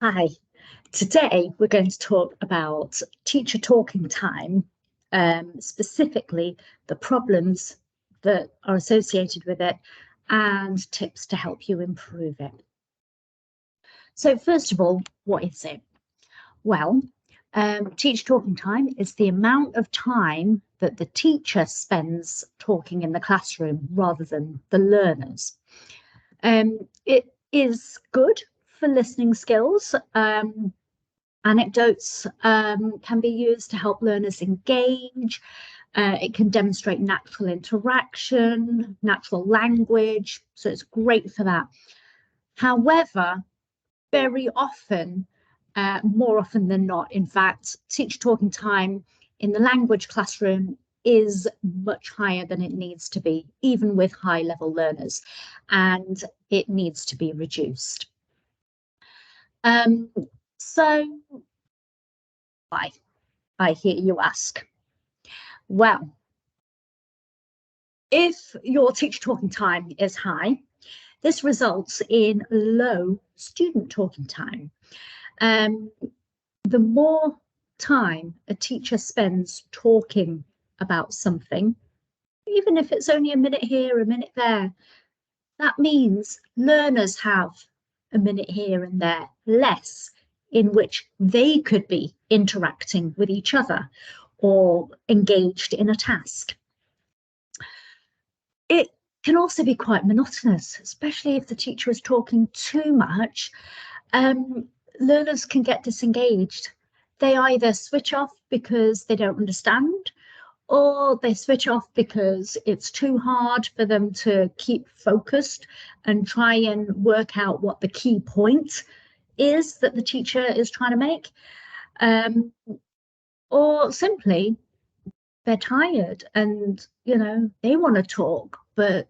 Hi, today we're going to talk about teacher talking time, specifically the problems that are associated with it and tips to help you improve it. So first of all, what is it? Well, teacher talking time is the amount of time that the teacher spends talking in the classroom rather than the learners. It is good for listening skills. Anecdotes can be used to help learners engage. It can demonstrate natural interaction, natural language, so it's great for that. However, very often, more often than not, in fact, teacher talking time in the language classroom is much higher than it needs to be, even with high-level learners, and it needs to be reduced. So why? I hear you ask. Well, if your teacher talking time is high, this results in low student talking time. The more time a teacher spends talking about something, even if it's only a minute here, a minute there, that means learners have a minute here and there less in which they could be interacting with each other or engaged in a task. It can also be quite monotonous, especially if the teacher is talking too much. Learners can get disengaged. They either switch off because they don't understand, or they switch off because it's too hard for them to keep focused and try and work out what the key point is that the teacher is trying to make. Or simply they're tired and, they want to talk, but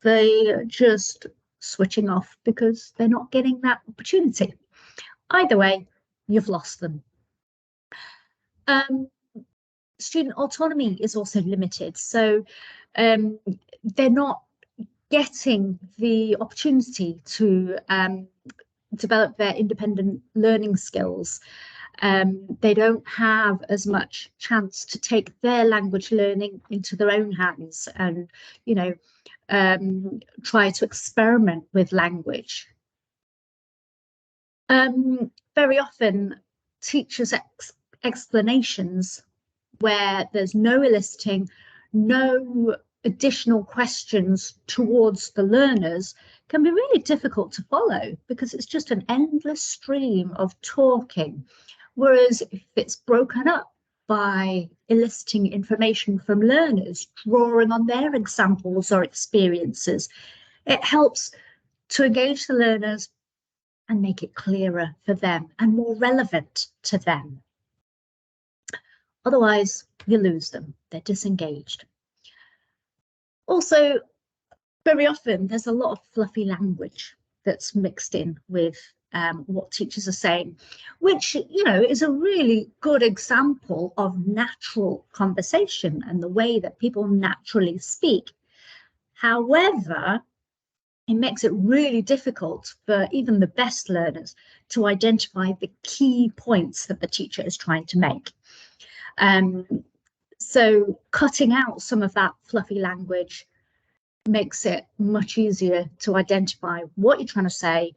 they're just switching off because they're not getting that opportunity. Either way, you've lost them. Student autonomy is also limited, so they're not getting the opportunity to develop their independent learning skills. They don't have as much chance to take their language learning into their own hands and, try to experiment with language. Very often, teachers' explanations where there's no eliciting, no additional questions towards the learners can be really difficult to follow because it's just an endless stream of talking. Whereas if it's broken up by eliciting information from learners, drawing on their examples or experiences, it helps to engage the learners and make it clearer for them and more relevant to them. Otherwise, you lose them. They're disengaged. Also, very often, there's a lot of fluffy language that's mixed in with what teachers are saying, which, is a really good example of natural conversation and the way that people naturally speak. However, it makes it really difficult for even the best learners to identify the key points that the teacher is trying to make. So cutting out some of that fluffy language makes it much easier to identify what you're trying to say,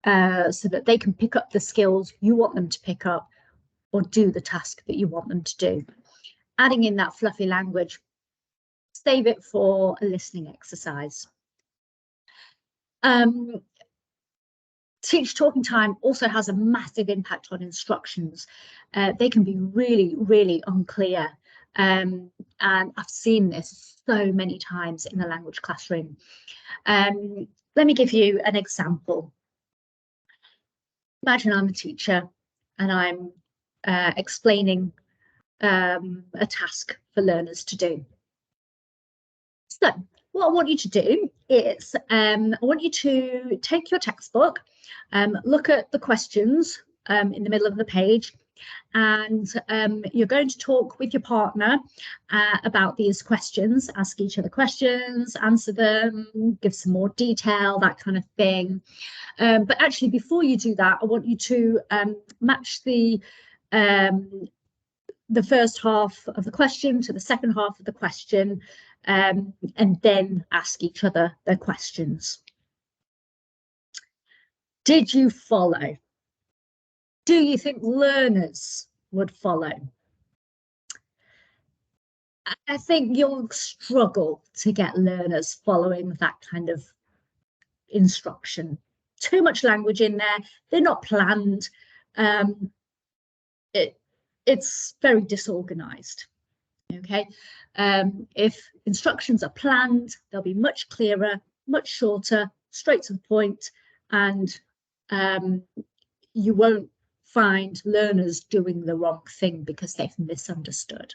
so that they can pick up the skills you want them to pick up or do the task that you want them to do. Adding in that fluffy language, save it for a listening exercise. Teacher talking time also has a massive impact on instructions. They can be really, really unclear. And I've seen this so many times in the language classroom. Let me give you an example. Imagine I'm a teacher and I'm explaining a task for learners to do. So what I want you to do is I want you to take your textbook, look at the questions in the middle of the page, And you're going to talk with your partner about these questions, ask each other questions, answer them, give some more detail, that kind of thing. But actually, before you do that, I want you to match the first half of the question to the second half of the question, and then ask each other their questions. Did you follow? Do you think learners would follow? I think you'll struggle to get learners following that kind of instruction. Too much language in there. They're not planned. It's very disorganized. Okay. If instructions are planned, they'll be much clearer, much shorter, straight to the point, and you won't find learners doing the wrong thing because they've misunderstood.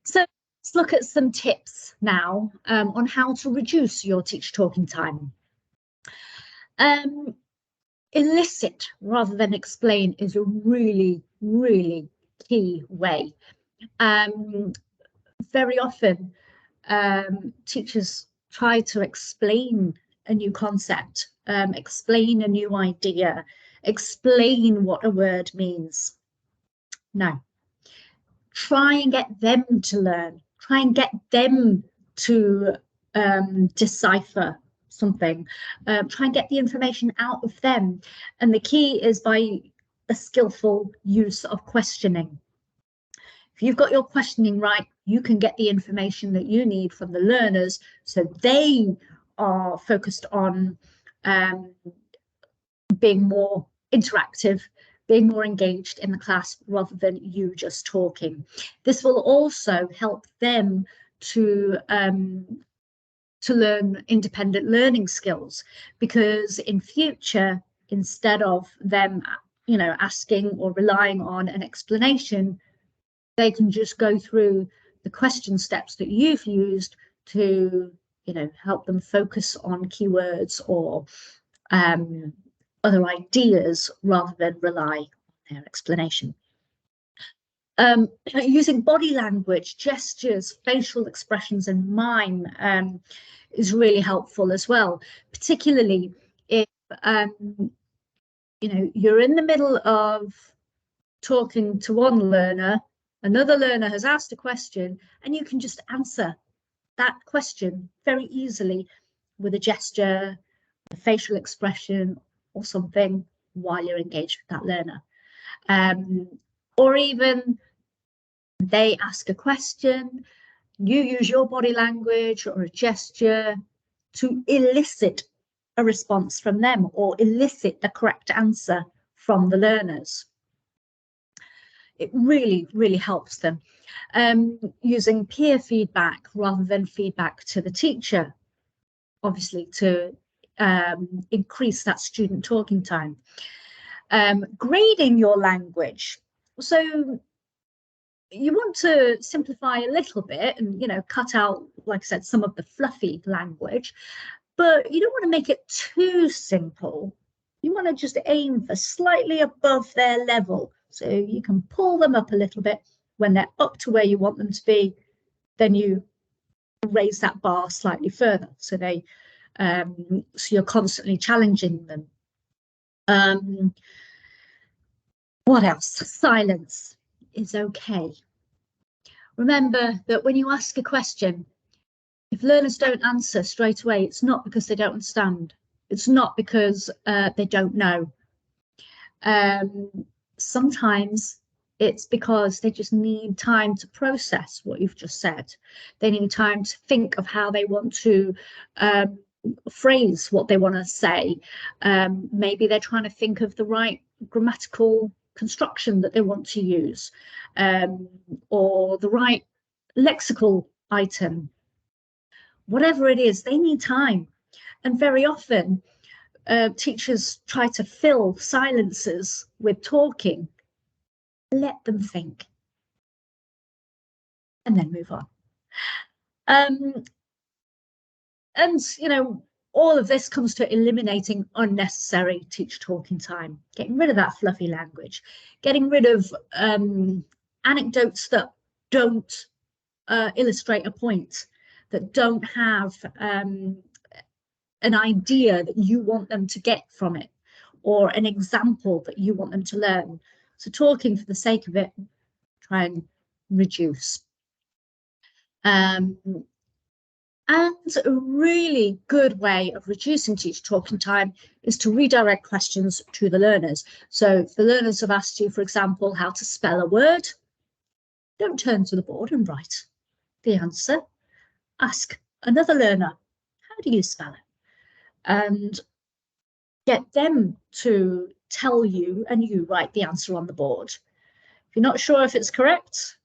So let's look at some tips now on how to reduce your teacher talking time. Elicit rather than explain is a really, really key way. Very often, teachers try to explain a new concept, explain a new idea, explain what a word means. No. Try and get them to learn. Try and get them to decipher something. Try and get the information out of them. And the key is by a skillful use of questioning. If you've got your questioning right, you can get the information that you need from the learners so they are focused on being more interactive, being more engaged in the class rather than you just talking. This will also help them to learn independent learning skills, because in future, instead of them, asking or relying on an explanation, they can just go through the question steps that you've used to, help them focus on keywords or other ideas rather than rely on their explanation. Using body language, gestures, facial expressions, and mime is really helpful as well, particularly if you're in the middle of talking to one learner, another learner has asked a question, and you can just answer that question very easily with a gesture, a facial expression, or something while you're engaged with that learner. Or even they ask a question, you use your body language or a gesture to elicit a response from them or elicit the correct answer from the learners. It really, really helps them. Using peer feedback rather than feedback to the teacher, obviously to increase that student talking time. Grading your language. So you want to simplify a little bit and, cut out, like I said, some of the fluffy language, but you don't want to make it too simple. You want to just aim for slightly above their level. So you can pull them up a little bit. When they're up to where you want them to be, then you raise that bar slightly further. So so you're constantly challenging them. What else? Silence is okay. Remember that when you ask a question, if learners don't answer straight away, it's not because they don't understand. It's not because they don't know. Sometimes it's because they just need time to process what you've just said. They need time to think of how they want to phrase what they want to say. Maybe they're trying to think of the right grammatical construction that they want to use, or the right lexical item. Whatever it is, they need time. And very often, teachers try to fill silences with talking. Let them think. And then move on. And, all of this comes to eliminating unnecessary teacher talking time, getting rid of that fluffy language, getting rid of anecdotes that don't illustrate a point, that don't have an idea that you want them to get from it, or an example that you want them to learn. So talking for the sake of it, try and reduce. And a really good way of reducing teacher talking time is to redirect questions to the learners. So if the learners have asked you, for example, how to spell a word, don't turn to the board and write the answer. Ask another learner, how do you spell it? And get them to tell you, and you write the answer on the board. If you're not sure if it's correct,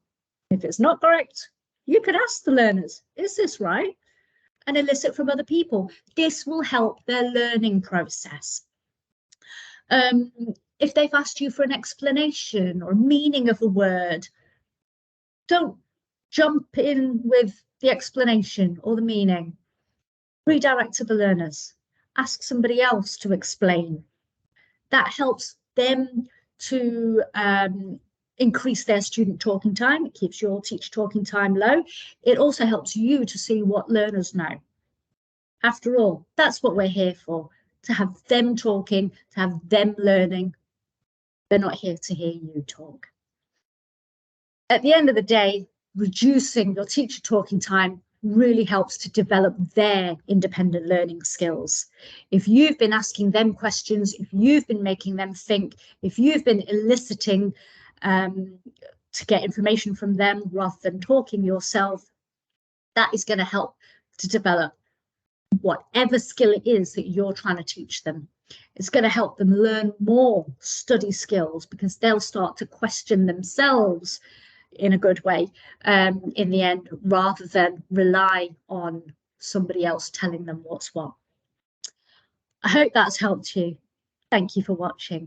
if it's not correct, you could ask the learners, is this right? And elicit from other people. This will help their learning process. If they've asked you for an explanation or meaning of a word, don't jump in with the explanation or the meaning. Redirect to the learners. Ask somebody else to explain. That helps them to increase their student talking time. It keeps your teacher talking time low. It also helps you to see what learners know. After all, that's what we're here for, to have them talking, to have them learning. They're not here to hear you talk. At the end of the day, reducing your teacher talking time really helps to develop their independent learning skills. If you've been asking them questions, if you've been making them think, if you've been eliciting to get information from them rather than talking yourself, that is going to help to develop whatever skill it is that you're trying to teach them. It's going to help them learn more study skills because they'll start to question themselves in a good way in the end, rather than rely on somebody else telling them what's what. I hope that's helped you. Thank you for watching.